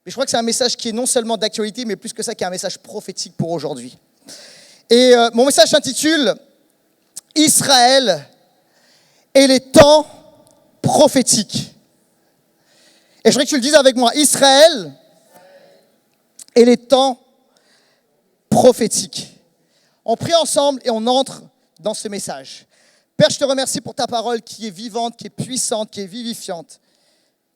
Mais je crois que c'est un message qui est non seulement d'actualité, mais plus que ça, qui est un message prophétique pour aujourd'hui. Et mon message s'intitule « Israël et les temps prophétiques ». Et je voudrais que tu le dises avec moi. Israël et les temps prophétiques. On prie ensemble et on entre dans ce message. Père, je te remercie pour ta parole qui est vivante, qui est puissante, qui est vivifiante,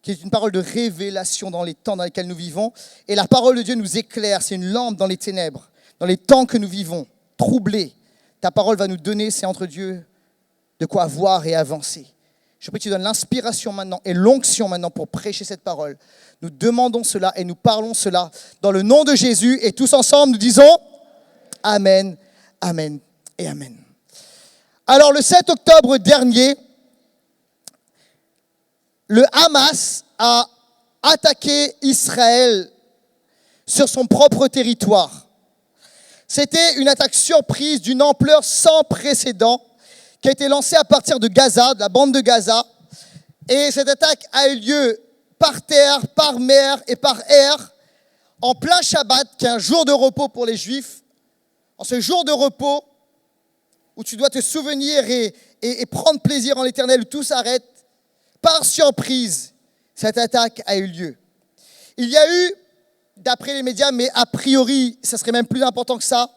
qui est une parole de révélation dans les temps dans lesquels nous vivons. Et la parole de Dieu nous éclaire, c'est une lampe dans les ténèbres, dans les temps que nous vivons, troublés. Ta parole va nous donner, c'est entre Dieu, de quoi voir et avancer. Je prie que tu donnes l'inspiration maintenant et l'onction maintenant pour prêcher cette parole. Nous demandons cela et nous parlons cela dans le nom de Jésus. Et tous ensemble, nous disons Amen, Amen et Amen. Alors, le 7 octobre dernier, le Hamas a attaqué Israël sur son propre territoire. C'était une attaque surprise d'une ampleur sans précédent qui a été lancée à partir de Gaza, de la bande de Gaza. Et cette attaque a eu lieu par terre, par mer et par air, en plein Shabbat, qui est un jour de repos pour les Juifs. En ce jour de repos, où tu dois te souvenir et prendre plaisir en l'Éternel, où tout s'arrête, par surprise, cette attaque a eu lieu. Il y a eu, d'après les médias, mais a priori, ça serait même plus important que ça,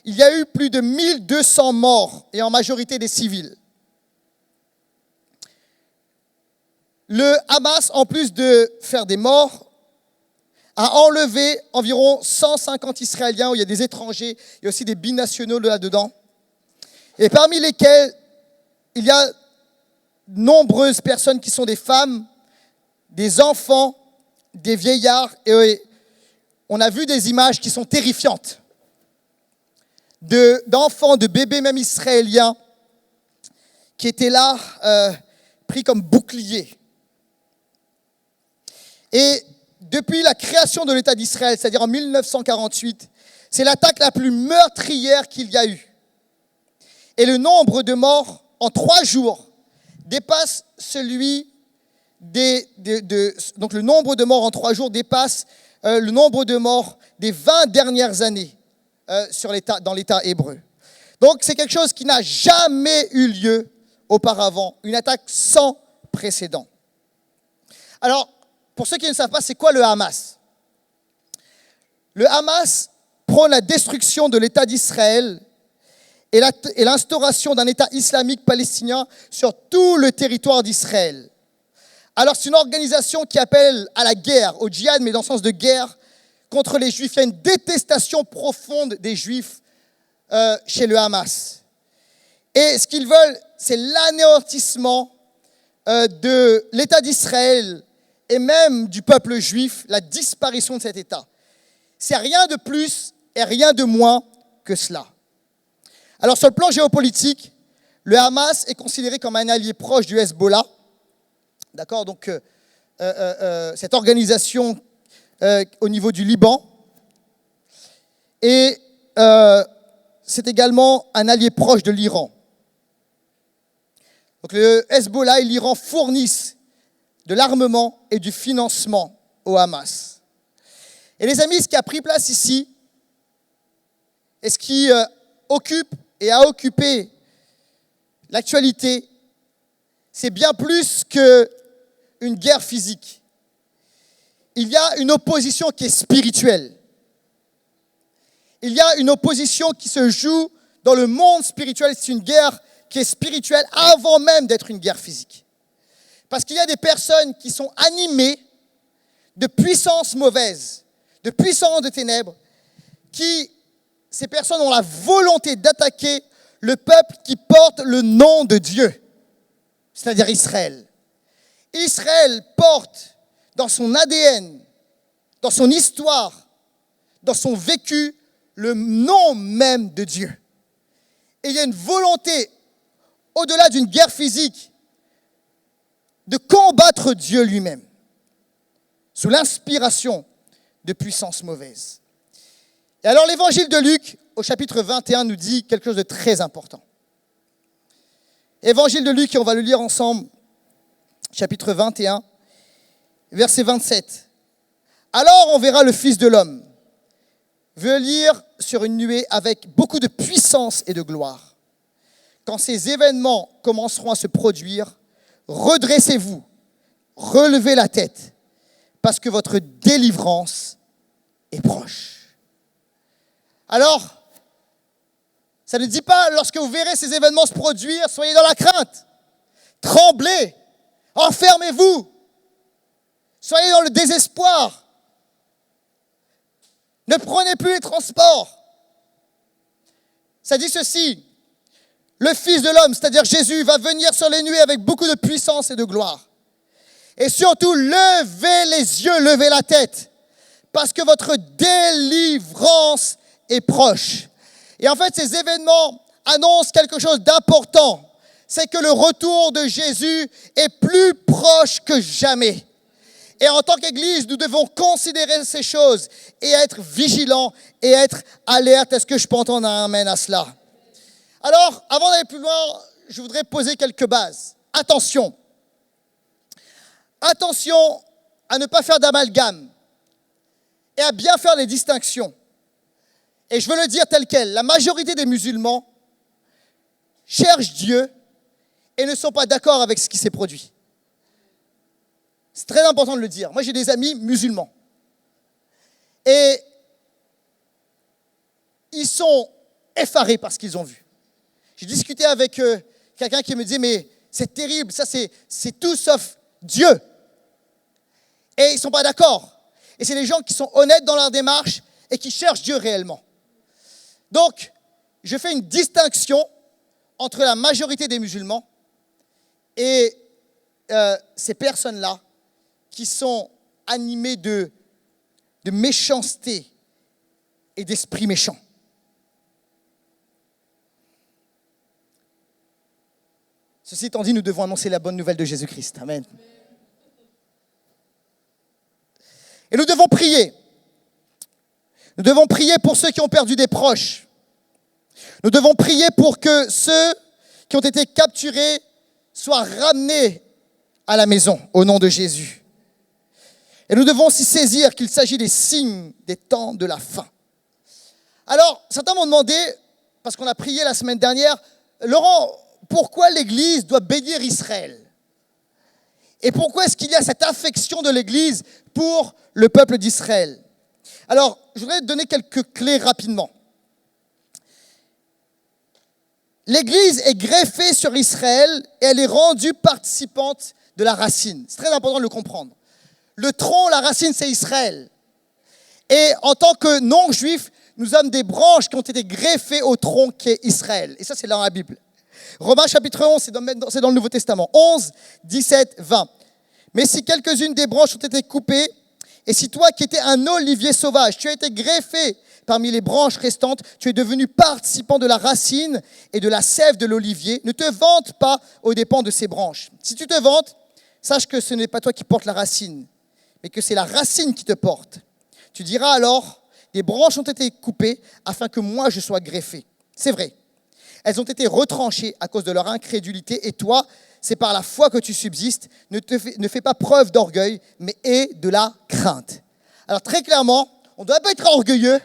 il y a eu plus de 1200 morts, et en majorité des civils. Le Hamas, en plus de faire des morts, a enlevé environ 150 Israéliens, où il y a des étrangers, il y a aussi des binationaux là-dedans, et parmi lesquels il y a nombreuses personnes qui sont des femmes, des enfants, des vieillards, et on a vu des images qui sont terrifiantes. D'enfants, de bébés même israéliens, qui étaient là, pris comme boucliers. Et depuis la création de l'État d'Israël, c'est-à-dire en 1948, c'est l'attaque la plus meurtrière qu'il y a eu. Et le nombre de morts en 3 jours dépasse celui donc le nombre de morts en 3 jours dépasse le nombre de morts des 20 dernières années dans l'État hébreu. Donc c'est quelque chose qui n'a jamais eu lieu auparavant, une attaque sans précédent. Alors, pour ceux qui ne savent pas, c'est quoi le Hamas ? Le Hamas prône la destruction de l'État d'Israël et l'instauration d'un État islamique palestinien sur tout le territoire d'Israël. Alors, c'est une organisation qui appelle à la guerre, au djihad, mais dans le sens de guerre, contre les Juifs. Il y a une détestation profonde des Juifs chez le Hamas. Et ce qu'ils veulent, c'est l'anéantissement de l'État d'Israël et même du peuple juif, la disparition de cet État. C'est rien de plus et rien de moins que cela. Alors, sur le plan géopolitique, le Hamas est considéré comme un allié proche du Hezbollah. D'accord, donc cette organisation au niveau du Liban. Et c'est également un allié proche de l'Iran. Donc le Hezbollah et l'Iran fournissent de l'armement et du financement au Hamas. Et les amis, ce qui a pris place ici, et ce qui occupe et a occupé l'actualité, c'est bien plus qu'une guerre physique. Il y a une opposition qui est spirituelle. Il y a une opposition qui se joue dans le monde spirituel. C'est une guerre qui est spirituelle avant même d'être une guerre physique. Parce qu'il y a des personnes qui sont animées de puissance mauvaise, de puissance de ténèbres, ces personnes ont la volonté d'attaquer le peuple qui porte le nom de Dieu, c'est-à-dire Israël. Israël porte dans son ADN, dans son histoire, dans son vécu, le nom même de Dieu. Et il y a une volonté, au-delà d'une guerre physique, de combattre Dieu lui-même, sous l'inspiration de puissances mauvaises. Et alors l'évangile de Luc, au chapitre 21, nous dit quelque chose de très important. Évangile de Luc, et on va le lire ensemble, chapitre 21, verset 27. Alors on verra le Fils de l'homme venir sur une nuée avec beaucoup de puissance et de gloire. Quand ces événements commenceront à se produire, redressez-vous, relevez la tête, parce que votre délivrance est proche. Alors, ça ne dit pas, lorsque vous verrez ces événements se produire, soyez dans la crainte, tremblez, enfermez-vous, soyez dans le désespoir. Ne prenez plus les transports. Ça dit ceci, le Fils de l'homme, c'est-à-dire Jésus, va venir sur les nuées avec beaucoup de puissance et de gloire. Et surtout, levez les yeux, levez la tête, parce que votre délivrance est proche. Et en fait, ces événements annoncent quelque chose d'important. C'est que le retour de Jésus est plus proche que jamais. Et en tant qu'Église, nous devons considérer ces choses et être vigilants et être alertes. Est-ce que je peux entendre un amen à cela? Alors, avant d'aller plus loin, je voudrais poser quelques bases. Attention. Attention à ne pas faire d'amalgame et à bien faire les distinctions. Et je veux le dire tel quel. La majorité des musulmans cherchent Dieu et ne sont pas d'accord avec ce qui s'est produit. C'est très important de le dire. Moi, j'ai des amis musulmans. Et ils sont effarés par ce qu'ils ont vu. J'ai discuté avec quelqu'un qui me dit, mais c'est terrible, ça c'est tout sauf Dieu. Et ils ne sont pas d'accord. Et c'est des gens qui sont honnêtes dans leur démarche et qui cherchent Dieu réellement. Donc, je fais une distinction entre la majorité des musulmans et ces personnes-là qui sont animées de méchanceté et d'esprit méchant. Ceci étant dit, nous devons annoncer la bonne nouvelle de Jésus-Christ. Amen. Et nous devons prier. Nous devons prier pour ceux qui ont perdu des proches. Nous devons prier pour que ceux qui ont été capturés soient ramenés à la maison au nom de Jésus. Et nous devons aussi saisir qu'il s'agit des signes des temps de la fin. Alors, certains m'ont demandé, parce qu'on a prié la semaine dernière, Laurent, pourquoi l'Église doit bénir Israël? Et pourquoi est-ce qu'il y a cette affection de l'Église pour le peuple d'Israël? Alors, je voudrais te donner quelques clés rapidement. L'Église est greffée sur Israël et elle est rendue participante de la racine. C'est très important de le comprendre. Le tronc, la racine, c'est Israël. Et en tant que non-juifs, nous sommes des branches qui ont été greffées au tronc qui est Israël. Et ça, c'est dans la Bible. Romains chapitre 11, c'est dans le Nouveau Testament. 11, 17, 20. Mais si quelques-unes des branches ont été coupées, et si toi qui étais un olivier sauvage, tu as été greffé parmi les branches restantes, tu es devenu participant de la racine et de la sève de l'olivier, ne te vante pas aux dépens de ces branches. Si tu te vantes, sache que ce n'est pas toi qui portes la racine, mais que c'est la racine qui te porte. Tu diras alors, des branches ont été coupées afin que moi je sois greffé. C'est vrai. Elles ont été retranchées à cause de leur incrédulité et toi, c'est par la foi que tu subsistes. Ne fais pas preuve d'orgueil, mais aie de la crainte. Alors très clairement, on ne doit pas être orgueilleux.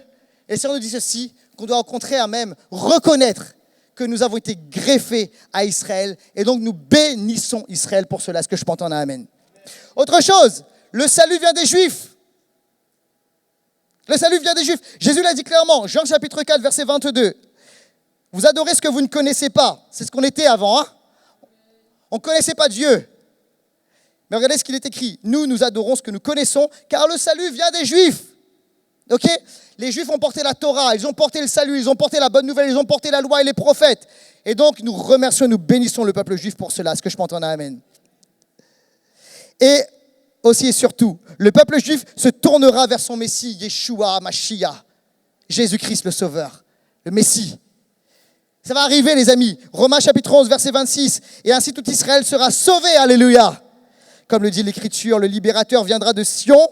Et le Seigneur nous dit ceci, qu'on doit au contraire même reconnaître que nous avons été greffés à Israël. Et donc nous bénissons Israël pour cela. Est-ce que je peux entendre un amen? Autre chose, le salut vient des Juifs. Le salut vient des Juifs. Jésus l'a dit clairement, Jean chapitre 4, verset 22. Vous adorez ce que vous ne connaissez pas. C'est ce qu'on était avant. Hein? On ne connaissait pas Dieu. Mais regardez ce qu'il est écrit. Nous adorons ce que nous connaissons, car le salut vient des Juifs. Ok? Les Juifs ont porté la Torah, ils ont porté le salut, ils ont porté la bonne nouvelle, ils ont porté la loi et les prophètes. Et donc, nous remercions, nous bénissons le peuple juif pour cela. Est-ce que je peux entendre un amen? Et aussi et surtout, le peuple juif se tournera vers son Messie, Yeshua, Mashiach, Jésus-Christ le Sauveur, le Messie. Ça va arriver, les amis. Romains chapitre 11, verset 26. Et ainsi tout Israël sera sauvé, alléluia. Comme le dit l'Écriture, le libérateur viendra de Sion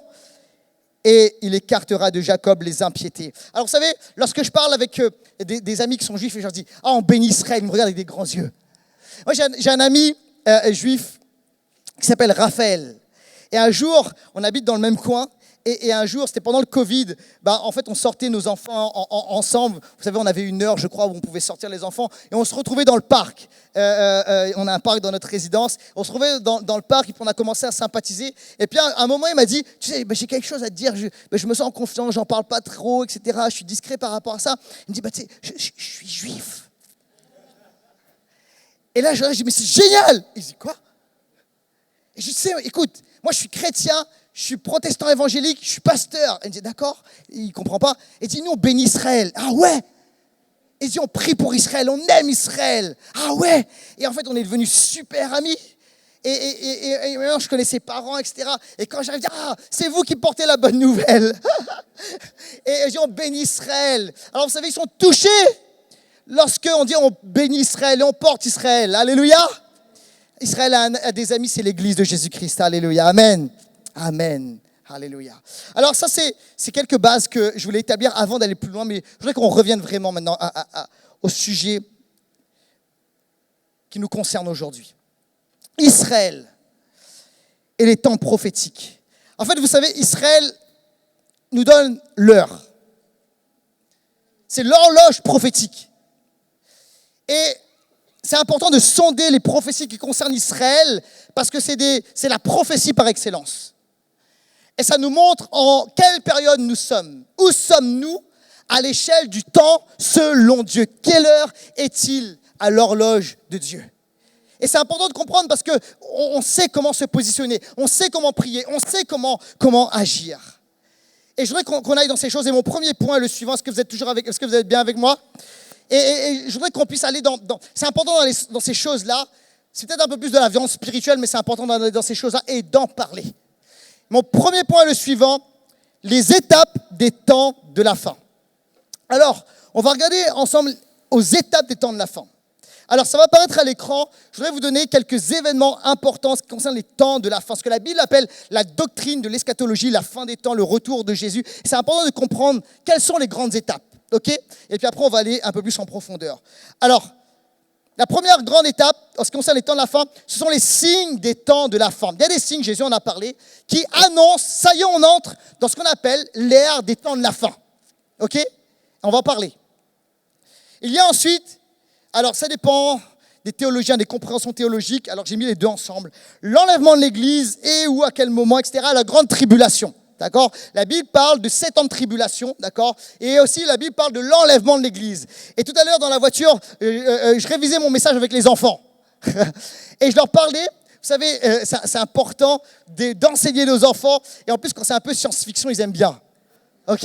et il écartera de Jacob les impiétés. Alors vous savez, lorsque je parle avec des amis qui sont juifs, et je leur dis, ah, on bénit Israël, ils me regardent avec des grands yeux. Moi, j'ai un ami juif qui s'appelle Raphaël. Et un jour, on habite dans le même coin, Et un jour, c'était pendant le Covid, en fait, on sortait nos enfants ensemble. Vous savez, on avait une heure, je crois, où on pouvait sortir les enfants. Et on se retrouvait dans le parc. On a un parc dans notre résidence. On se retrouvait dans le parc et puis on a commencé à sympathiser. Et puis, à un moment, il m'a dit, tu sais, j'ai quelque chose à te dire. Je me sens confiant, j'en parle pas trop, etc. Je suis discret par rapport à ça. Il me dit, tu sais, je suis juif. Et là, je dis, mais c'est génial. Il dit, quoi? Et je dis, écoute, moi, je suis chrétien. Je suis protestant évangélique, je suis pasteur. Il me dit, d'accord, il ne comprend pas. Il dit, nous, on bénit Israël. Ah ouais? Il dit, on prie pour Israël, on aime Israël. Ah ouais? Et en fait, on est devenus super amis. Et maintenant, je connais ses parents, etc. Et quand j'arrive, c'est vous qui portez la bonne nouvelle. Et je dis, on bénit Israël. Alors, vous savez, ils sont touchés lorsqu'on dit, on bénit Israël et on porte Israël. Alléluia. Israël a des amis, c'est l'église de Jésus-Christ. Alléluia. Amen. Amen. Alléluia. Alors ça, c'est quelques bases que je voulais établir avant d'aller plus loin, mais je voudrais qu'on revienne vraiment maintenant au sujet qui nous concerne aujourd'hui. Israël et les temps prophétiques. En fait, vous savez, Israël nous donne l'heure. C'est l'horloge prophétique. Et c'est important de sonder les prophéties qui concernent Israël parce que c'est la prophétie par excellence. Et ça nous montre en quelle période nous sommes. Où sommes-nous à l'échelle du temps selon Dieu? Quelle heure est-il à l'horloge de Dieu? Et c'est important de comprendre parce qu'on sait comment se positionner, on sait comment prier, on sait comment agir. Et je voudrais qu'on aille dans ces choses. Et mon premier point est le suivant. Est-ce que vous êtes toujours est-ce que vous êtes bien avec moi? Et je voudrais qu'on puisse aller c'est important dans ces choses-là. C'est peut-être un peu plus de la viande spirituelle, mais c'est important d'aller dans ces choses-là et d'en parler. Mon premier point est le suivant, les étapes des temps de la fin. Alors, on va regarder ensemble aux étapes des temps de la fin. Alors, ça va apparaître à l'écran. Je voudrais vous donner quelques événements importants qui concernent les temps de la fin. Ce que la Bible appelle la doctrine de l'eschatologie, la fin des temps, le retour de Jésus. C'est important de comprendre quelles sont les grandes étapes. OK? Et puis après, on va aller un peu plus en profondeur. Alors, la première grande étape, en ce qui concerne les temps de la fin, ce sont les signes des temps de la fin. Il y a des signes, Jésus en a parlé, qui annoncent, ça y est, on entre dans ce qu'on appelle l'ère des temps de la fin. OK? On va en parler. Il y a ensuite, alors ça dépend des théologiens, des compréhensions théologiques, alors j'ai mis les deux ensemble, l'enlèvement de l'Église et ou à quel moment, etc., la grande tribulation. D'accord? La Bible parle de 7 ans de tribulation, d'accord? Et aussi, la Bible parle de l'enlèvement de l'Église. Et tout à l'heure, dans la voiture, je révisais mon message avec les enfants. Et je leur parlais, vous savez, c'est important d'enseigner nos enfants. Et en plus, quand c'est un peu science-fiction, ils aiment bien. OK?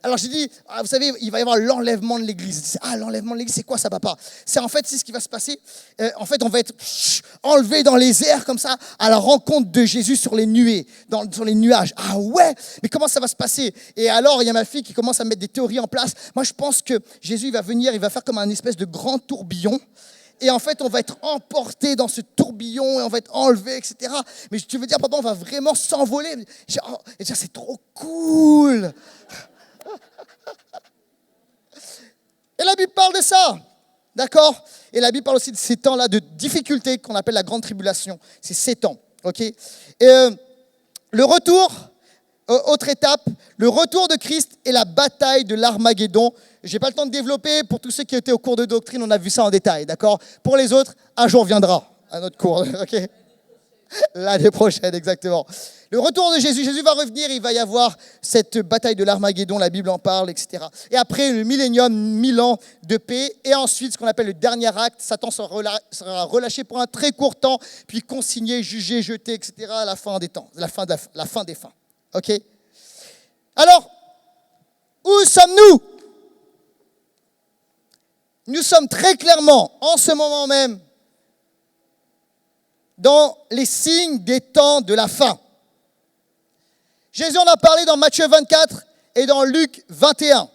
Alors j'ai dit, vous savez, il va y avoir l'enlèvement de l'Église. L'enlèvement de l'Église, c'est quoi ça, papa? C'est ce qui va se passer. En fait, on va être enlevé dans les airs comme ça à la rencontre de Jésus sur les nuées, sur les nuages. Ah ouais? Mais comment ça va se passer? Et alors, il y a ma fille qui commence à mettre des théories en place. Moi, je pense que Jésus, il va venir, il va faire comme un espèce de grand tourbillon. Et en fait, on va être emporté dans ce tourbillon et on va être enlevé, etc. Mais tu veux dire, papa, on va vraiment s'envoler? Et c'est trop cool! Et la Bible parle de ça, d'accord? Et la Bible parle aussi de ces temps-là de difficulté qu'on appelle la grande tribulation. C'est 7 ans, ok? Et le retour, autre étape, le retour de Christ et la bataille de l'Armageddon. Je n'ai pas le temps de développer. Pour tous ceux qui étaient au cours de doctrine, on a vu ça en détail, d'accord? Pour les autres, un jour viendra à notre cours, ok? L'année prochaine, exactement. Le retour de Jésus, Jésus va revenir, il va y avoir cette bataille de l'Armageddon, la Bible en parle, etc. Et après le millénium, 1000 ans de paix, et ensuite ce qu'on appelle le dernier acte, Satan sera relâché pour un très court temps, puis consigné, jugé, jeté, etc. à la fin des temps, la fin des fins. Ok? Alors, où sommes-nous? Nous sommes très clairement, en ce moment même, dans les signes des temps de la fin. Jésus en a parlé dans Matthieu 24 et dans Luc 21.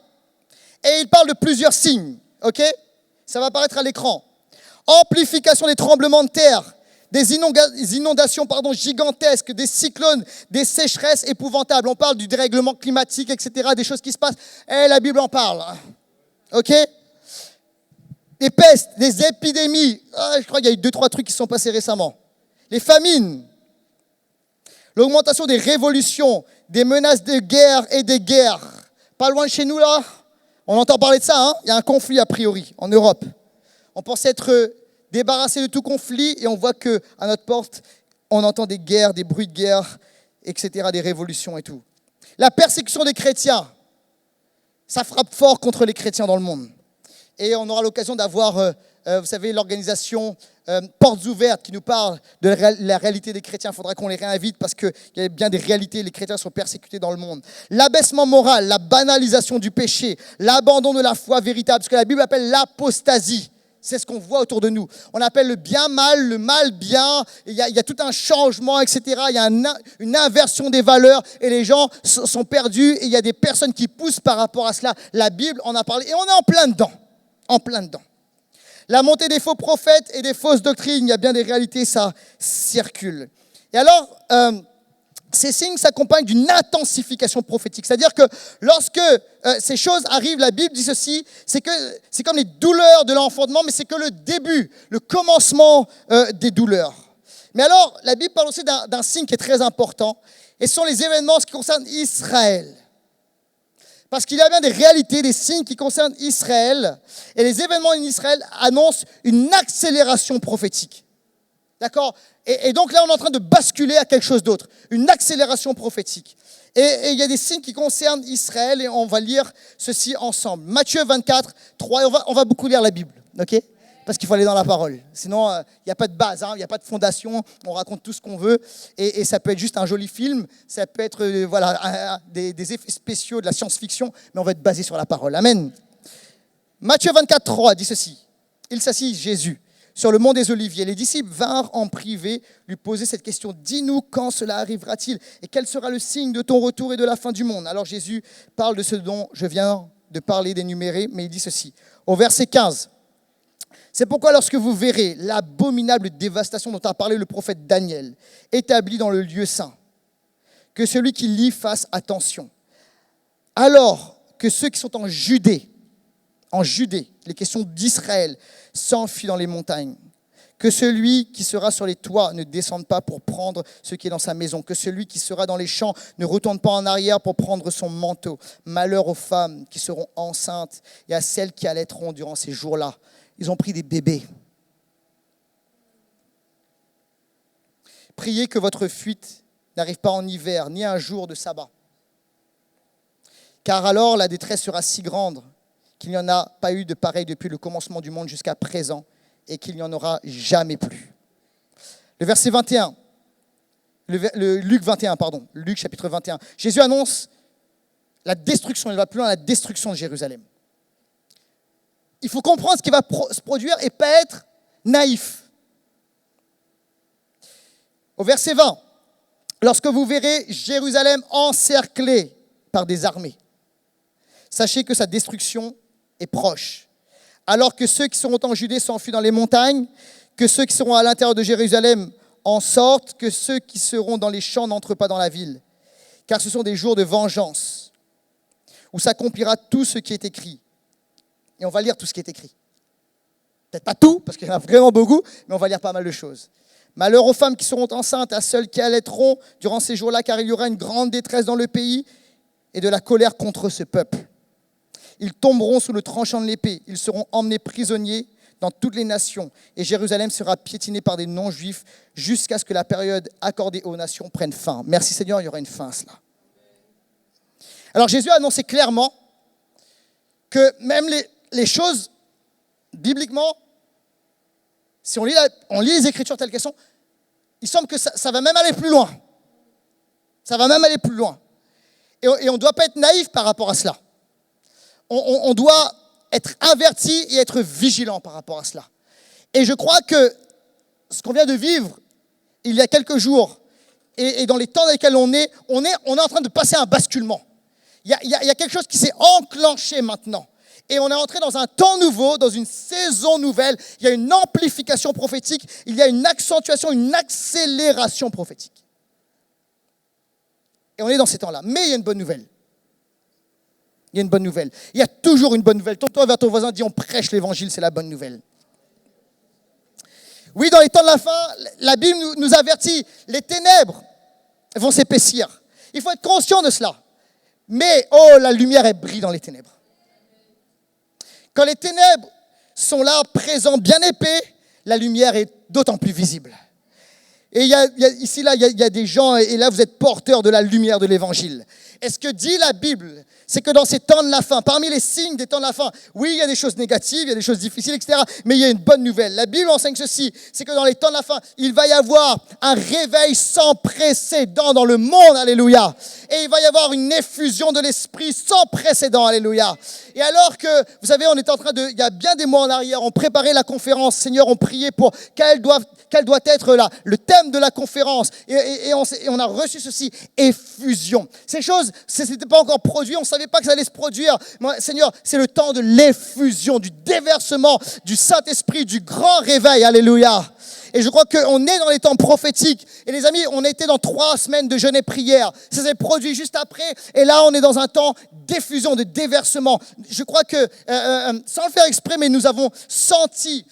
Et il parle de plusieurs signes, ok? Ça va apparaître à l'écran. Amplification des tremblements de terre, des inondations gigantesques, des cyclones, des sécheresses épouvantables. On parle du dérèglement climatique, etc., des choses qui se passent. Et la Bible en parle, ok? Des pestes, des épidémies. Je crois qu'il y a eu 2-3 trucs qui sont passés récemment. Les famines, L'augmentation des révolutions, des menaces de guerre et des guerres. Pas loin de chez nous, là, on entend parler de ça, hein? Il y a un conflit a priori en Europe. On pensait être débarrassé de tout conflit et on voit qu'à notre porte, on entend des guerres, des bruits de guerre, etc., des révolutions et tout. La persécution des chrétiens, ça frappe fort contre les chrétiens dans le monde. Et on aura l'occasion d'avoir, vous savez, l'organisation Portes Ouvertes qui nous parle de la réalité des chrétiens. Il faudra qu'on les réinvite parce qu'il y a bien des réalités, les chrétiens sont persécutés dans le monde. L'abaissement moral, la banalisation du péché, l'abandon de la foi véritable, ce que la Bible appelle l'apostasie. C'est ce qu'on voit autour de nous. On appelle le bien mal, le mal bien. Il y a tout un changement, etc. Il y a une inversion des valeurs et les gens sont perdus. Et il y a des personnes qui poussent par rapport à cela. La Bible en a parlé et on est en plein dedans. En plein dedans. La montée des faux prophètes et des fausses doctrines. Il y a bien des réalités, ça circule. Et alors, ces signes s'accompagnent d'une intensification prophétique. C'est-à-dire que lorsque ces choses arrivent, la Bible dit ceci, c'est comme les douleurs de l'enfantement, mais c'est que le début, le commencement des douleurs. Mais alors, la Bible parle aussi d'un signe qui est très important, et ce sont les événements qui concernent Israël. Parce qu'il y a bien des réalités, des signes qui concernent Israël, et les événements en Israël annoncent une accélération prophétique. D'accord ? Et donc là, on est en train de basculer à quelque chose d'autre, une accélération prophétique. Et il y a des signes qui concernent Israël et on va lire ceci ensemble. Matthieu 24, 3, on va beaucoup lire la Bible, ok ? Parce qu'il faut aller dans la parole. Sinon, il n'y a pas de base, il n'y a pas de fondation, on raconte tout ce qu'on veut. Et ça peut être juste un joli film, ça peut être des effets spéciaux, de la science-fiction, mais on va être basé sur la parole. Amen. Matthieu 24, 3 dit ceci. Il s'assit, Jésus, sur le mont des Oliviers. Les disciples vinrent en privé lui poser cette question. Dis-nous quand cela arrivera-t-il et quel sera le signe de ton retour et de la fin du monde. Alors Jésus parle de ce dont je viens de parler, d'énumérer, mais il dit ceci. Au verset 15. C'est pourquoi lorsque vous verrez l'abominable dévastation dont a parlé le prophète Daniel, établie dans le lieu saint, que celui qui lit fasse attention. Alors que ceux qui sont en Judée, les questions d'Israël, s'enfuient dans les montagnes. Que celui qui sera sur les toits ne descende pas pour prendre ce qui est dans sa maison. Que celui qui sera dans les champs ne retourne pas en arrière pour prendre son manteau. Malheur aux femmes qui seront enceintes et à celles qui allaiteront durant ces jours-là. Ils ont pris des bébés. Priez que votre fuite n'arrive pas en hiver, ni un jour de sabbat. Car alors la détresse sera si grande qu'il n'y en a pas eu de pareil depuis le commencement du monde jusqu'à présent et qu'il n'y en aura jamais plus. Le verset 21, Luc chapitre 21. Jésus annonce la destruction, il va plus loin, la destruction de Jérusalem. Il faut comprendre ce qui va se produire et pas être naïf. Au verset 20, lorsque vous verrez Jérusalem encerclée par des armées, sachez que sa destruction est proche. Alors que ceux qui seront en Judée s'enfuient dans les montagnes, que ceux qui seront à l'intérieur de Jérusalem en sortent, que ceux qui seront dans les champs n'entrent pas dans la ville. Car ce sont des jours de vengeance, où s'accomplira tout ce qui est écrit. Et on va lire tout ce qui est écrit. Peut-être pas tout, parce qu'il y en a vraiment beaucoup, mais on va lire pas mal de choses. Malheur aux femmes qui seront enceintes, à celles qui allaiteront durant ces jours-là, car il y aura une grande détresse dans le pays et de la colère contre ce peuple. Ils tomberont sous le tranchant de l'épée. Ils seront emmenés prisonniers dans toutes les nations. Et Jérusalem sera piétinée par des non-juifs jusqu'à ce que la période accordée aux nations prenne fin. Merci Seigneur, il y aura une fin à cela. Alors Jésus a annoncé clairement que même les choses, bibliquement, si on lit les Écritures telles qu'elles sont, il semble que ça va même aller plus loin. Ça va même aller plus loin. Et on ne doit pas être naïf par rapport à cela. On doit être averti et être vigilant par rapport à cela. Et je crois que ce qu'on vient de vivre il y a quelques jours et dans les temps dans lesquels on est en train de passer un basculement. Il y a quelque chose qui s'est enclenché maintenant. Et on est entré dans un temps nouveau, dans une saison nouvelle. Il y a une amplification prophétique, il y a une accentuation, une accélération prophétique. Et on est dans ces temps-là. Mais il y a une bonne nouvelle. Il y a une bonne nouvelle. Il y a toujours une bonne nouvelle. Tourne-toi vers ton voisin, dis on prêche l'évangile, c'est la bonne nouvelle. Oui, dans les temps de la fin, la Bible nous avertit, les ténèbres vont s'épaissir. Il faut être conscient de cela. Mais, oh, la lumière, elle brille dans les ténèbres. Quand les ténèbres sont là, présents, bien épais, la lumière est d'autant plus visible. Et ici, là, il y a des gens, et là, vous êtes porteurs de la lumière de l'Évangile. Et ce que dit la Bible, c'est que dans ces temps de la fin, parmi les signes des temps de la fin, oui, il y a des choses négatives, il y a des choses difficiles, etc. Mais il y a une bonne nouvelle. La Bible enseigne ceci, c'est que dans les temps de la fin, il va y avoir un réveil sans précédent dans le monde, alléluia. Et il va y avoir une effusion de l'Esprit sans précédent, alléluia. Et alors que, vous savez, on était en train il y a bien des mois en arrière, on préparait la conférence, Seigneur, on priait pour quel doit être le thème de la conférence. Et on a reçu ceci, effusion. Ces choses, ce n'était pas encore produit, on ne savait pas que ça allait se produire. Moi, Seigneur, c'est le temps de l'effusion, du déversement du Saint-Esprit, du grand réveil, alléluia. Et je crois qu'on est dans les temps prophétiques. Et les amis, on était dans 3 semaines de jeûne et prière. Ça s'est produit juste après. Et là, on est dans un temps d'effusion, de déversement. Je crois que, sans le faire exprès, mais nous avons senti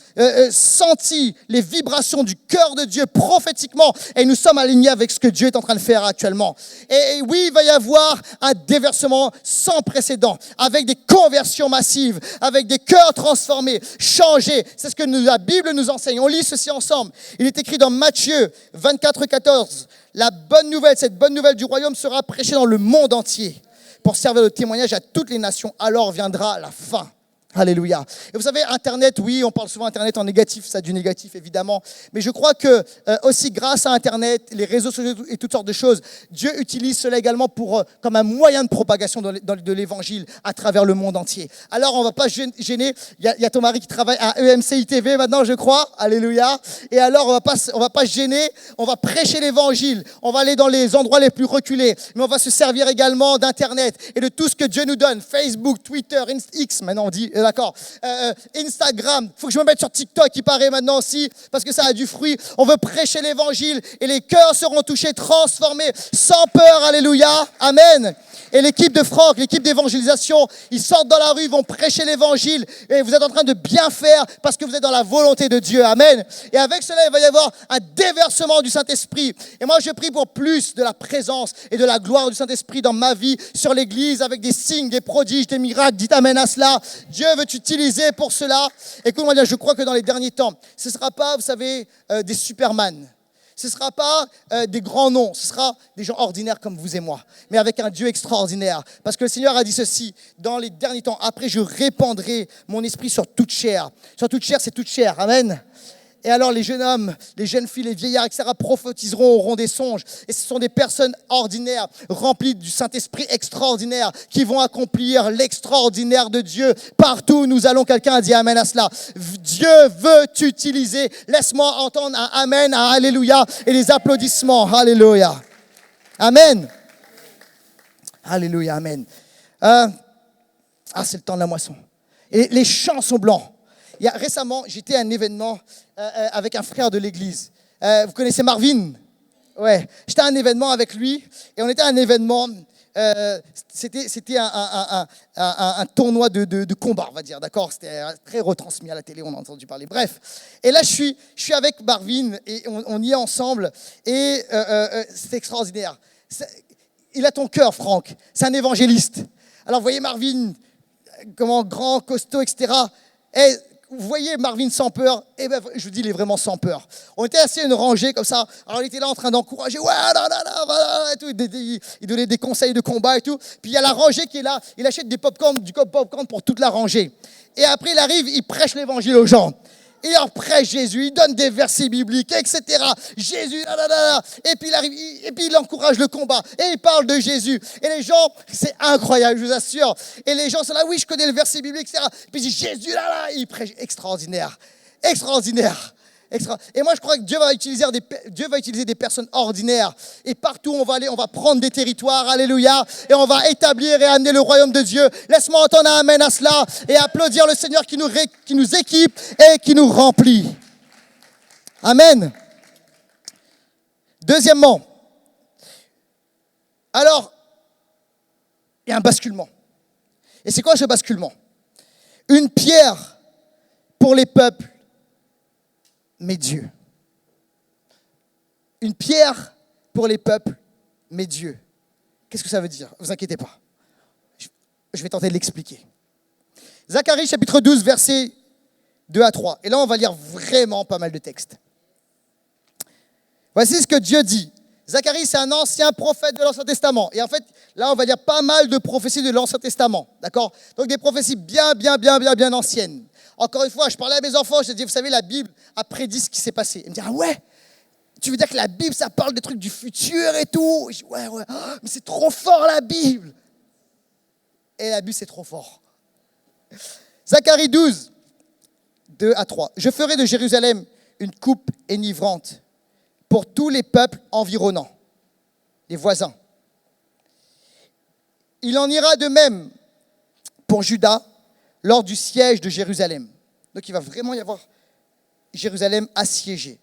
les vibrations du cœur de Dieu prophétiquement. Et nous sommes alignés avec ce que Dieu est en train de faire actuellement. Et oui, il va y avoir un déversement sans précédent, avec des conversions massives, avec des cœurs transformés, changés. C'est ce que la Bible nous enseigne. On lit ceci ensemble. Il est écrit dans Matthieu 24, 14. La bonne nouvelle, cette bonne nouvelle du royaume sera prêchée dans le monde entier pour servir de témoignage à toutes les nations. Alors viendra la fin. Alléluia. Et vous savez, Internet, oui, on parle souvent Internet en négatif, ça a du négatif évidemment, mais je crois que aussi grâce à Internet, les réseaux sociaux et toutes sortes de choses, Dieu utilise cela également comme un moyen de propagation de l'Évangile à travers le monde entier. Alors on ne va pas gêner, il y a ton mari qui travaille à EMCI TV maintenant, je crois, alléluia, et alors on va pas gêner, on va prêcher l'Évangile, on va aller dans les endroits les plus reculés, mais on va se servir également d'Internet et de tout ce que Dieu nous donne, Facebook, Twitter, X, maintenant on dit... D'accord. Instagram, il faut que je me mette sur TikTok, il paraît maintenant aussi, parce que ça a du fruit. On veut prêcher l'évangile et les cœurs seront touchés, transformés, sans peur. Alléluia. Amen. Et l'équipe de Franck, l'équipe d'évangélisation, ils sortent dans la rue, ils vont prêcher l'évangile et vous êtes en train de bien faire parce que vous êtes dans la volonté de Dieu. Amen. Et avec cela, il va y avoir un déversement du Saint-Esprit. Et moi, je prie pour plus de la présence et de la gloire du Saint-Esprit dans ma vie, sur l'Église, avec des signes, des prodiges, des miracles. Dites amen à cela. Dieu veut t'utiliser pour cela. Écoute-moi bien, je crois que dans les derniers temps, ce ne sera pas, vous savez, des Superman. Ce ne sera pas des grands noms, ce sera des gens ordinaires comme vous et moi, mais avec un Dieu extraordinaire. Parce que le Seigneur a dit ceci, dans les derniers temps, après je répandrai mon esprit sur toute chair. Sur toute chair, c'est toute chair. Amen. Et alors les jeunes hommes, les jeunes filles, les vieillards, etc. prophétiseront, auront des songes. Et ce sont des personnes ordinaires, remplies du Saint-Esprit extraordinaire, qui vont accomplir l'extraordinaire de Dieu. Partout où nous allons, quelqu'un a dit amen à cela. Dieu veut t'utiliser. Laisse-moi entendre un amen, un alléluia et les applaudissements. Alléluia. Amen. Alléluia, amen. C'est le temps de la moisson. Et les champs sont blancs. Récemment, j'étais à un événement avec un frère de l'église. Vous connaissez Marvin? Ouais. J'étais à un événement avec lui et on était à un événement. C'était un tournoi de combat, on va dire, d'accord? C'était très retransmis à la télé, on a entendu parler. Bref. Et là, je suis avec Marvin et on y est ensemble et c'est extraordinaire. Il a ton cœur, Franck. C'est un évangéliste. Alors, vous voyez Marvin, comment grand, costaud, etc. Et vous voyez Marvin sans peur, et ben je vous dis, il est vraiment sans peur. On était assis à une rangée comme ça, alors il était là en train d'encourager, ouais, et tout, il donnait des conseils de combat et tout. Puis il y a la rangée qui est là, il achète du popcorn pour toute la rangée. Et après il arrive, il prêche l'évangile aux gens. Il leur prêche Jésus, il donne des versets bibliques, etc. Jésus, et puis il arrive, et puis il encourage le combat, et il parle de Jésus. Et les gens, c'est incroyable, je vous assure. Et les gens sont là, oui, je connais le verset biblique, etc. Puis il dit Jésus, et il prêche, extraordinaire. Et moi, je crois que Dieu va utiliser des personnes ordinaires. Et partout où on va aller, on va prendre des territoires, alléluia, et on va établir et amener le royaume de Dieu. Laisse-moi entendre un amen à cela et applaudir le Seigneur qui nous équipe et qui nous remplit. Amen. Deuxièmement, alors, il y a un basculement. Et c'est quoi ce basculement? Une pierre pour les peuples, mais Dieu. Une pierre pour les peuples, mes dieux. Qu'est-ce que ça veut dire? Ne vous inquiétez pas. Je vais tenter de l'expliquer. Zacharie chapitre 12, versets 2 à 3. Et là, on va lire vraiment pas mal de textes. Voici ce que Dieu dit. Zacharie, c'est un ancien prophète de l'Ancien Testament. Et en fait, là, on va lire pas mal de prophéties de l'Ancien Testament. D'accord? Donc, des prophéties bien anciennes. Encore une fois, je parlais à mes enfants, je dis, vous savez, la Bible a prédit ce qui s'est passé. Ils me disent, ah ouais? Tu veux dire que la Bible, ça parle des trucs du futur et tout? Je dis, ouais. Oh, mais c'est trop fort, la Bible. Et la Bible, c'est trop fort. Zacharie 12, 2 à 3. Je ferai de Jérusalem une coupe enivrante pour tous les peuples environnants, les voisins. Il en ira de même pour Juda lors du siège de Jérusalem. Donc il va vraiment y avoir Jérusalem assiégée.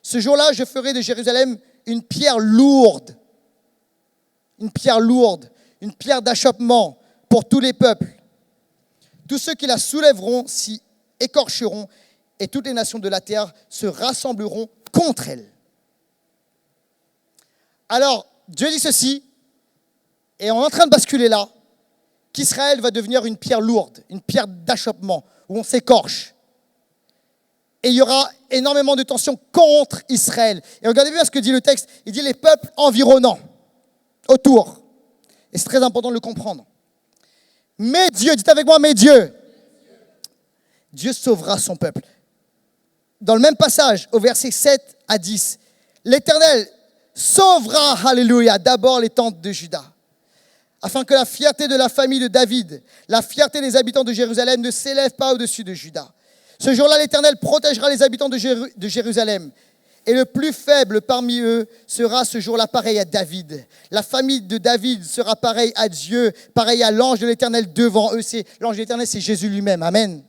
Ce jour-là, je ferai de Jérusalem une pierre lourde, une pierre d'achoppement pour tous les peuples. Tous ceux qui la soulèveront s'y écorcheront et toutes les nations de la terre se rassembleront contre elle. Alors, Dieu dit ceci, et on est en train de basculer là, qu'Israël va devenir une pierre lourde, une pierre d'achoppement, où on s'écorche. Et il y aura énormément de tensions contre Israël. Et regardez bien ce que dit le texte, il dit les peuples environnants, autour. Et c'est très important de le comprendre. Mais Dieu, dites avec moi, mais Dieu sauvera son peuple. Dans le même passage, au verset 7 à 10, l'Éternel sauvera, alléluia, d'abord les tentes de Juda, afin que la fierté de la famille de David, la fierté des habitants de Jérusalem ne s'élève pas au-dessus de Juda. Ce jour-là, l'Éternel protégera les habitants de Jérusalem. Et le plus faible parmi eux sera ce jour-là pareil à David. La famille de David sera pareille à Dieu, pareil à l'ange de l'Éternel devant eux. L'ange de l'Éternel, c'est Jésus lui-même. Amen.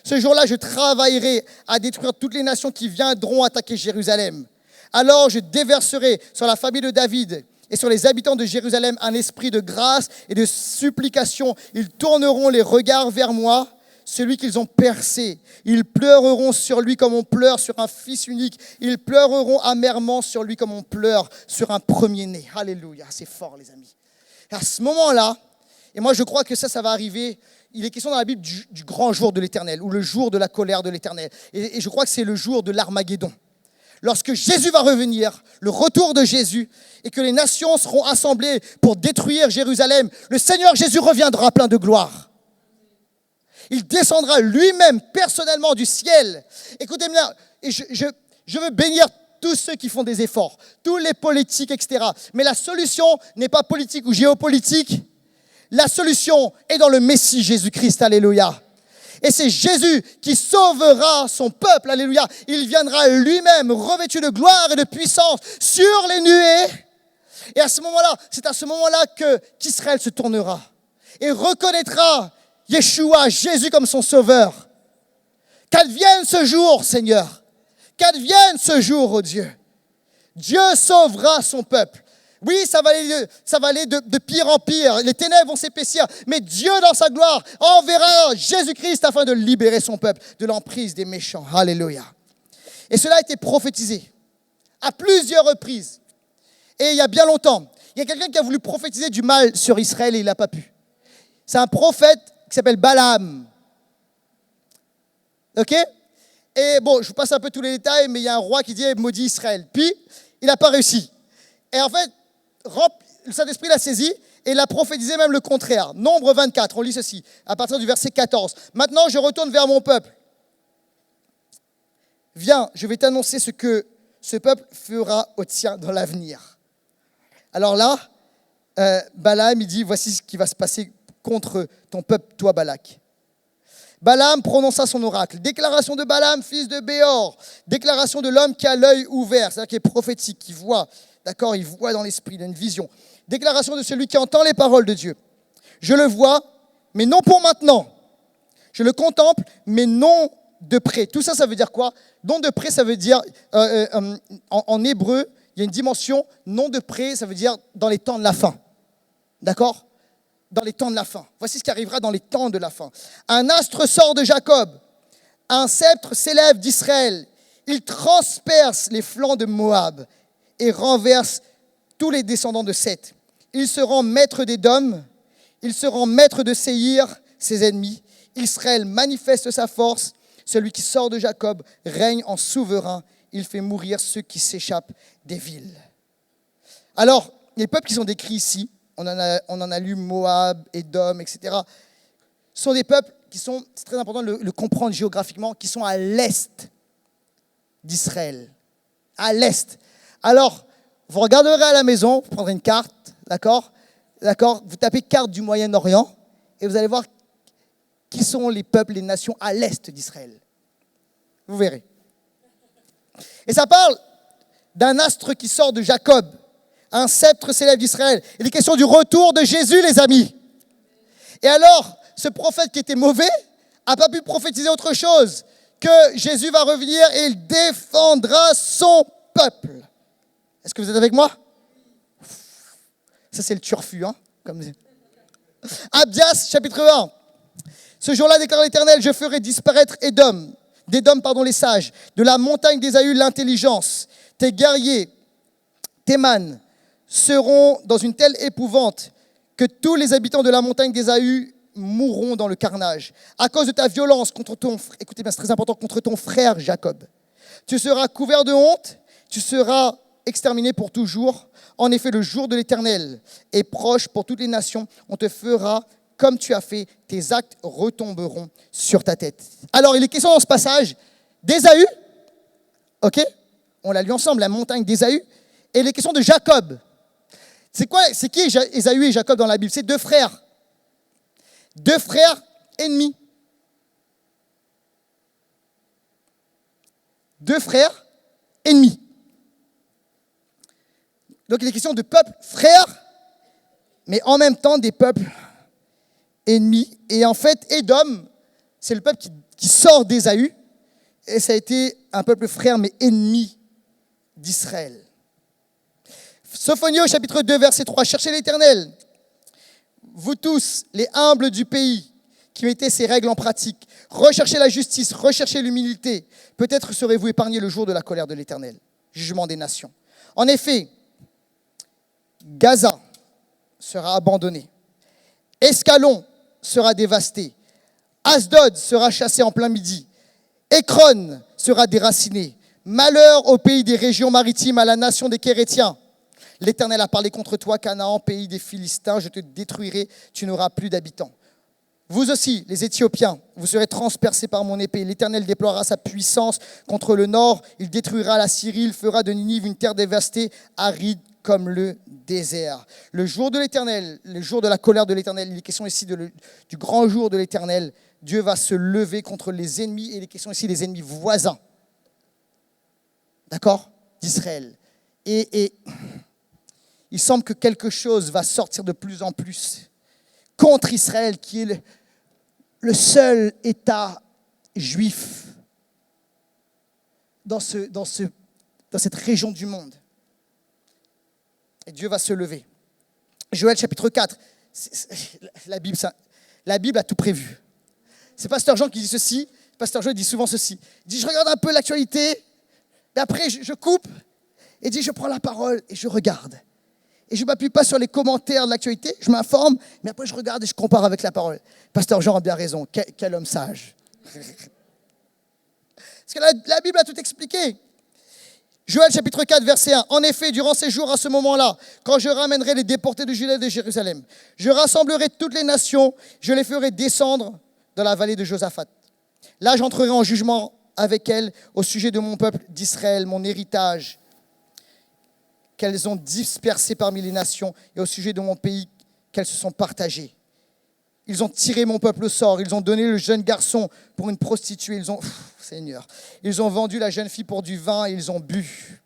Ce jour-là, je travaillerai à détruire toutes les nations qui viendront attaquer Jérusalem. Alors je déverserai sur la famille de David et sur les habitants de Jérusalem un esprit de grâce et de supplication. Ils tourneront les regards vers moi, celui qu'ils ont percé. Ils pleureront sur lui comme on pleure sur un fils unique. Ils pleureront amèrement sur lui comme on pleure sur un premier-né. Alléluia, c'est fort les amis. Et à ce moment-là, et moi je crois que ça va arriver, il est question dans la Bible du grand jour de l'Éternel, ou le jour de la colère de l'Éternel. Et je crois que c'est le jour de l'Armageddon. Lorsque Jésus va revenir, le retour de Jésus, et que les nations seront assemblées pour détruire Jérusalem, le Seigneur Jésus reviendra plein de gloire. Il descendra lui-même personnellement du ciel. Écoutez-moi, et je veux bénir tous ceux qui font des efforts, tous les politiques, etc. Mais la solution n'est pas politique ou géopolitique. La solution est dans le Messie Jésus-Christ, alléluia. Et c'est Jésus qui sauvera son peuple, alléluia. Il viendra lui-même revêtu de gloire et de puissance sur les nuées. Et à ce moment-là, c'est à ce moment-là qu'Israël se tournera et reconnaîtra Yeshua, Jésus comme son sauveur. Qu'advienne ce jour, Seigneur. Qu'advienne ce jour, oh Dieu. Dieu sauvera son peuple. Oui, ça va aller de pire en pire. Les ténèbres vont s'épaissir. Mais Dieu, dans sa gloire, enverra Jésus-Christ afin de libérer son peuple de l'emprise des méchants. Alléluia. Et cela a été prophétisé à plusieurs reprises. Et il y a bien longtemps, il y a quelqu'un qui a voulu prophétiser du mal sur Israël et il n'a pas pu. C'est un prophète qui s'appelle Balaam. Ok? Et bon, je vous passe un peu tous les détails, mais il y a un roi qui dit « maudit Israël ». Puis, il n'a pas réussi. Et en fait, le Saint-Esprit l'a saisi et il a prophétisé même le contraire. Nombre 24, on lit ceci, à partir du verset 14. « Maintenant, je retourne vers mon peuple. Viens, je vais t'annoncer ce que ce peuple fera au tien dans l'avenir. » Alors là, Balaam, il dit « Voici ce qui va se passer contre ton peuple, toi, Balak. » Balaam prononça son oracle. Déclaration de Balaam, fils de Béor. Déclaration de l'homme qui a l'œil ouvert, c'est-à-dire qui est prophétique, qui voit. D'accord, il voit dans l'esprit, il a une vision. Déclaration de celui qui entend les paroles de Dieu. Je le vois, mais non pour maintenant. Je le contemple, mais non de près. Tout ça, ça veut dire quoi? Non de près, ça veut dire, en hébreu, il y a une dimension, non de près, ça veut dire dans les temps de la fin. D'accord? Dans les temps de la fin. Voici ce qui arrivera dans les temps de la fin. Un astre sort de Jacob, un sceptre s'élève d'Israël. Il transperce les flancs de Moab et renverse tous les descendants de Seth. Ils seront maîtres d'Édom, ils seront maîtres de Séhir, ses ennemis. Israël manifeste sa force, celui qui sort de Jacob règne en souverain, il fait mourir ceux qui s'échappent des villes. Alors, les peuples qui sont décrits ici, on en a lu Moab, Édom, etc., sont des peuples qui sont, c'est très important de le comprendre géographiquement, qui sont à l'est d'Israël. À l'est. Alors, vous regarderez à la maison, vous prendrez une carte, d'accord, vous tapez carte du Moyen-Orient, et vous allez voir qui sont les peuples, les nations à l'est d'Israël. Vous verrez. Et ça parle d'un astre qui sort de Jacob. Un sceptre s'élève d'Israël. Il est question du retour de Jésus, les amis. Et alors, ce prophète qui était mauvais n'a pas pu prophétiser autre chose que Jésus va revenir et il défendra son peuple. Est-ce que vous êtes avec moi? Ça, c'est le turfu, hein, comme dit. Abdias, chapitre 1. Ce jour-là, déclare l'Éternel, je ferai disparaître d'Édom, les sages, de la montagne d'Ésaü, l'intelligence. Tes guerriers, Théman, seront dans une telle épouvante que tous les habitants de la montagne d'Ésaü mourront dans le carnage. À cause de ta violence écoutez bien, c'est très important, contre ton frère Jacob. Tu seras couvert de honte, tu seras exterminé pour toujours. En effet, le jour de l'Éternel est proche pour toutes les nations. On te fera comme tu as fait, tes actes retomberont sur ta tête. Alors, il est question dans ce passage d'Ésaü, ok? On l'a lu ensemble, la montagne d'Ésaü, et il est question de Jacob. C'est qui Ésaü et Jacob dans la Bible? C'est deux frères. Deux frères ennemis. Deux frères ennemis. Donc il est question de peuples frères, mais en même temps des peuples ennemis. Et en fait, Édom, c'est le peuple qui sort d'Ésaü, et ça a été un peuple frère, mais ennemi d'Israël. Sophonie au chapitre 2, verset 3. Cherchez l'Éternel, vous tous, les humbles du pays, qui mettez ces règles en pratique. Recherchez la justice, recherchez l'humilité. Peut-être serez-vous épargnés le jour de la colère de l'Éternel, jugement des nations. En effet, Gaza sera abandonné. Escalon sera dévasté. Asdod sera chassé en plein midi. Écron sera déraciné. Malheur au pays des régions maritimes, à la nation des Kérétiens. L'Éternel a parlé contre toi, Canaan, pays des Philistins. Je te détruirai, tu n'auras plus d'habitants. Vous aussi, les Éthiopiens, vous serez transpercés par mon épée. L'Éternel déploiera sa puissance contre le nord. Il détruira la Syrie. Il fera de Ninive une terre dévastée, aride comme le désert. Le jour de l'Éternel, le jour de la colère de l'Éternel, il est question ici du grand jour de l'Éternel. Dieu va se lever contre les ennemis, et il est question ici des ennemis voisins. D'accord? D'Israël. Et il semble que quelque chose va sortir de plus en plus contre Israël, qui est le seul État juif dans cette région du monde. Et Dieu va se lever. Joël chapitre 4, la Bible a tout prévu. C'est Pasteur Jean qui dit ceci. Pasteur Jean dit souvent ceci. Il dit, je regarde un peu l'actualité, et après je coupe, et dit, je prends la parole et je regarde. Et je ne m'appuie pas sur les commentaires de l'actualité, je m'informe, mais après je regarde et je compare avec la parole. Pasteur Jean a bien raison, quel homme sage. Parce que la Bible a tout expliqué. Joël chapitre 4, verset 1. En effet, durant ces jours, à ce moment-là, quand je ramènerai les déportés de Juda et de Jérusalem, je rassemblerai toutes les nations, je les ferai descendre dans la vallée de Josaphat. Là, j'entrerai en jugement avec elles au sujet de mon peuple d'Israël, mon héritage, qu'elles ont dispersé parmi les nations, et au sujet de mon pays qu'elles se sont partagées. Ils ont tiré mon peuple au sort, ils ont donné le jeune garçon pour une prostituée, Seigneur, ils ont vendu la jeune fille pour du vin et ils ont bu.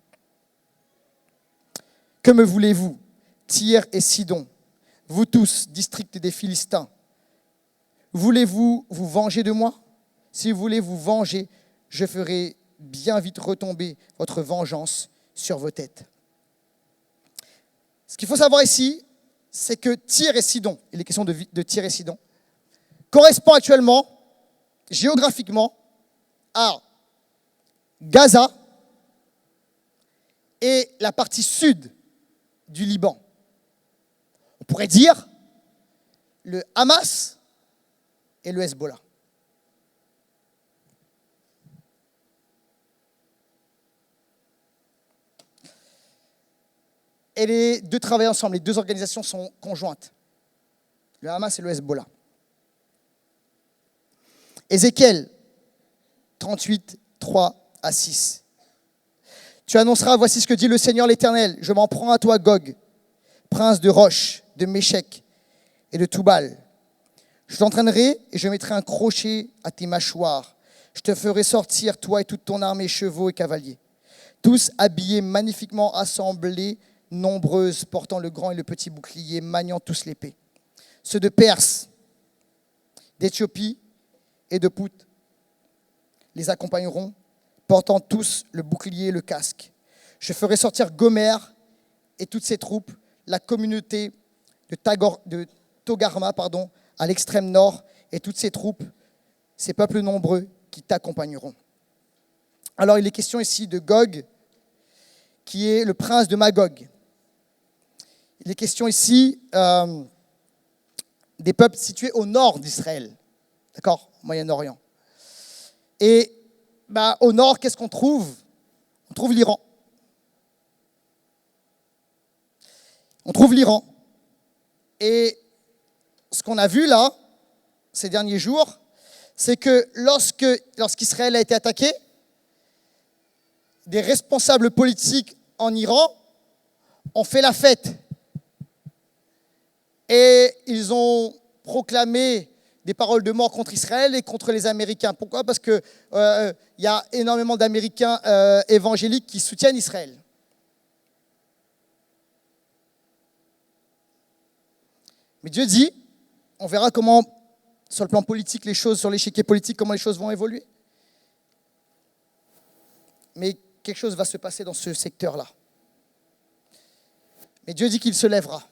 Que me voulez-vous, Tyr et Sidon, vous tous, district des Philistins, voulez-vous vous venger de moi? Si vous voulez vous venger, je ferai bien vite retomber votre vengeance sur vos têtes. Ce qu'il faut savoir ici, c'est que Tyr et Sidon, il est question de Tyr et Sidon, correspond actuellement, géographiquement, à Gaza et la partie sud du Liban. On pourrait dire le Hamas et le Hezbollah. Et les deux travaillent ensemble, les deux organisations sont conjointes. Le Hamas et le Hezbollah. Ézéchiel 38, 3 à 6. Tu annonceras, voici ce que dit le Seigneur l'Éternel. Je m'en prends à toi, Gog, prince de Roche, de Méchec et de Toubal. Je t'entraînerai et je mettrai un crochet à tes mâchoires. Je te ferai sortir, toi et toute ton armée, chevaux et cavaliers. Tous habillés, magnifiquement assemblés, nombreuses, portant le grand et le petit bouclier, maniant tous l'épée. Ceux de Perse, d'Éthiopie et de Pout les accompagneront, portant tous le bouclier et le casque. Je ferai sortir Gomer et toutes ses troupes, la communauté de Togarma, à l'extrême nord, et toutes ses troupes, ces peuples nombreux qui t'accompagneront. Alors il est question ici de Gog, qui est le prince de Magog. Il est question ici des peuples situés au nord d'Israël, d'accord, au Moyen-Orient. Et au nord, qu'est-ce qu'on trouve? On trouve l'Iran. On trouve l'Iran. Et ce qu'on a vu là, ces derniers jours, c'est que lorsqu'Israël a été attaqué, des responsables politiques en Iran ont fait la fête. Et ils ont proclamé des paroles de mort contre Israël et contre les Américains. Pourquoi? Parce qu'il y a énormément d'Américains évangéliques qui soutiennent Israël. Mais Dieu dit, on verra comment, sur le plan politique, sur l'échiquier politique, comment les choses vont évoluer. Mais quelque chose va se passer dans ce secteur-là. Mais Dieu dit qu'il se lèvera.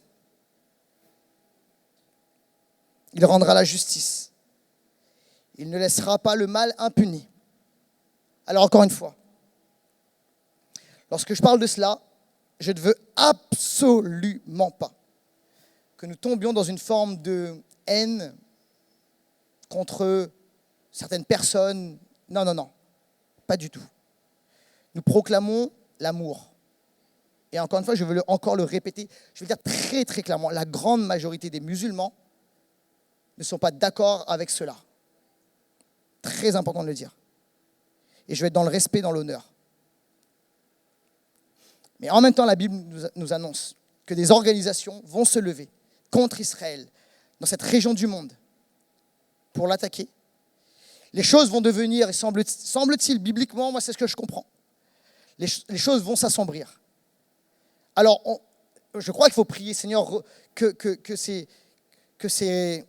Il rendra la justice. Il ne laissera pas le mal impuni. Alors encore une fois, lorsque je parle de cela, je ne veux absolument pas que nous tombions dans une forme de haine contre certaines personnes. Non, pas du tout. Nous proclamons l'amour. Et encore une fois, je veux encore le répéter, je veux dire très très clairement, la grande majorité des musulmans ne sont pas d'accord avec cela. Très important de le dire. Et je vais être dans le respect, dans l'honneur. Mais en même temps, la Bible nous annonce que des organisations vont se lever contre Israël dans cette région du monde pour l'attaquer. Les choses vont devenir, et semble-t-il, bibliquement, moi c'est ce que je comprends, les choses vont s'assombrir. Alors, je crois qu'il faut prier, Seigneur, que ces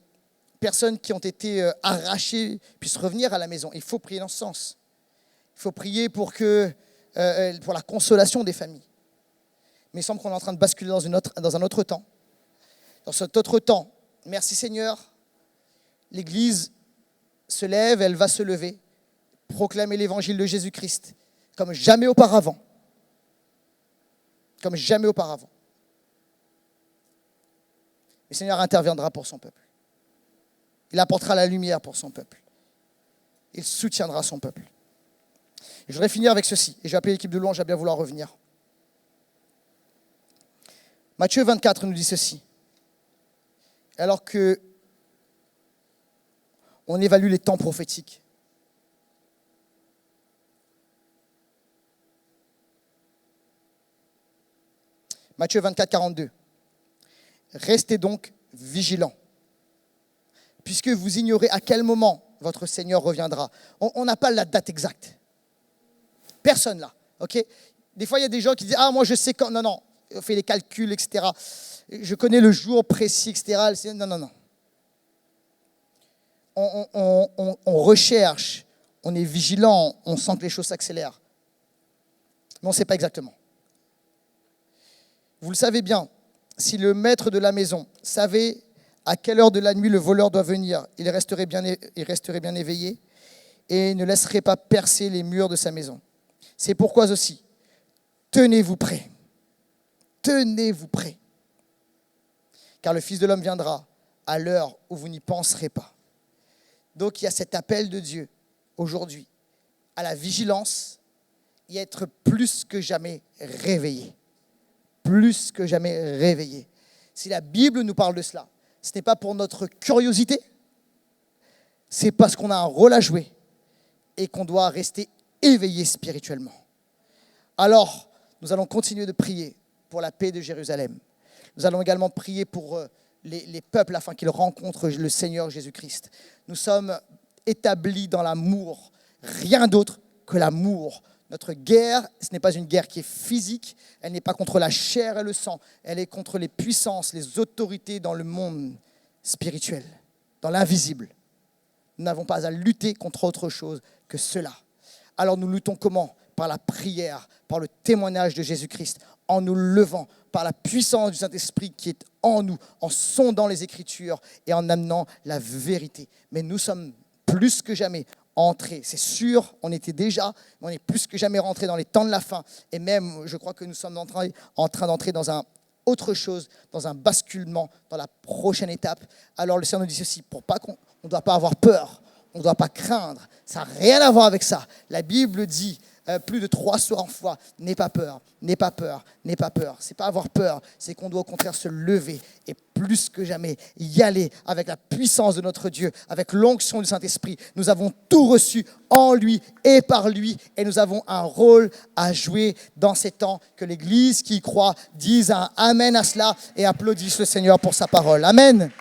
personnes qui ont été arrachées puissent revenir à la maison. Il faut prier dans ce sens. Il faut prier pour la consolation des familles. Mais il semble qu'on est en train de basculer dans un autre temps. Dans cet autre temps, merci Seigneur, l'Église se lève, elle va se lever, proclamer l'évangile de Jésus-Christ comme jamais auparavant. Comme jamais auparavant. Le Seigneur interviendra pour son peuple. Il apportera la lumière pour son peuple. Il soutiendra son peuple. Et je voudrais finir avec ceci. Et je vais appeler l'équipe de louange à bien vouloir revenir. Matthieu 24 nous dit ceci. Alors que on évalue les temps prophétiques. Matthieu 24, 42. Restez donc vigilants, puisque vous ignorez à quel moment votre Seigneur reviendra. On n'a pas la date exacte. Personne là, ok? Des fois, il y a des gens qui disent « Ah, moi, je sais quand... » Non, on fait les calculs, etc. Je connais le jour précis, etc. Non. On recherche, on est vigilant, on sent que les choses s'accélèrent. Mais on ne sait pas exactement. Vous le savez bien, si le maître de la maison savait à quelle heure de la nuit le voleur doit venir, il resterait bien éveillé et ne laisserait pas percer les murs de sa maison. C'est pourquoi aussi, tenez-vous prêts, tenez-vous prêts. Car le Fils de l'homme viendra à l'heure où vous n'y penserez pas. Donc il y a cet appel de Dieu aujourd'hui à la vigilance et à être plus que jamais réveillé. Plus que jamais réveillé. Si la Bible nous parle de cela, ce n'est pas pour notre curiosité, c'est parce qu'on a un rôle à jouer et qu'on doit rester éveillé spirituellement. Alors, nous allons continuer de prier pour la paix de Jérusalem. Nous allons également prier pour les peuples afin qu'ils rencontrent le Seigneur Jésus-Christ. Nous sommes établis dans l'amour, rien d'autre que l'amour. Notre guerre, ce n'est pas une guerre qui est physique, elle n'est pas contre la chair et le sang, elle est contre les puissances, les autorités dans le monde spirituel, dans l'invisible. Nous n'avons pas à lutter contre autre chose que cela. Alors nous luttons comment ? Par la prière, par le témoignage de Jésus-Christ, en nous levant, par la puissance du Saint-Esprit qui est en nous, en sondant les Écritures et en amenant la vérité. Mais nous sommes plus que jamais entrés, c'est sûr, on était déjà, mais on est plus que jamais rentrés dans les temps de la fin. Et même, je crois que nous sommes en train d'entrer dans autre chose, dans un basculement, dans la prochaine étape. Alors le Seigneur nous dit ceci, pour pas qu'on ne doit pas avoir peur, on ne doit pas craindre. Ça n'a rien à voir avec ça. La Bible dit plus de 300 fois, n'aie pas peur, n'aie pas peur, n'aie pas peur. Ce n'est pas avoir peur, c'est qu'on doit au contraire se lever et plus que jamais y aller avec la puissance de notre Dieu, avec l'onction du Saint-Esprit. Nous avons tout reçu en lui et par lui et nous avons un rôle à jouer dans ces temps. Que l'Église qui y croit dise un Amen à cela et applaudisse le Seigneur pour sa parole. Amen.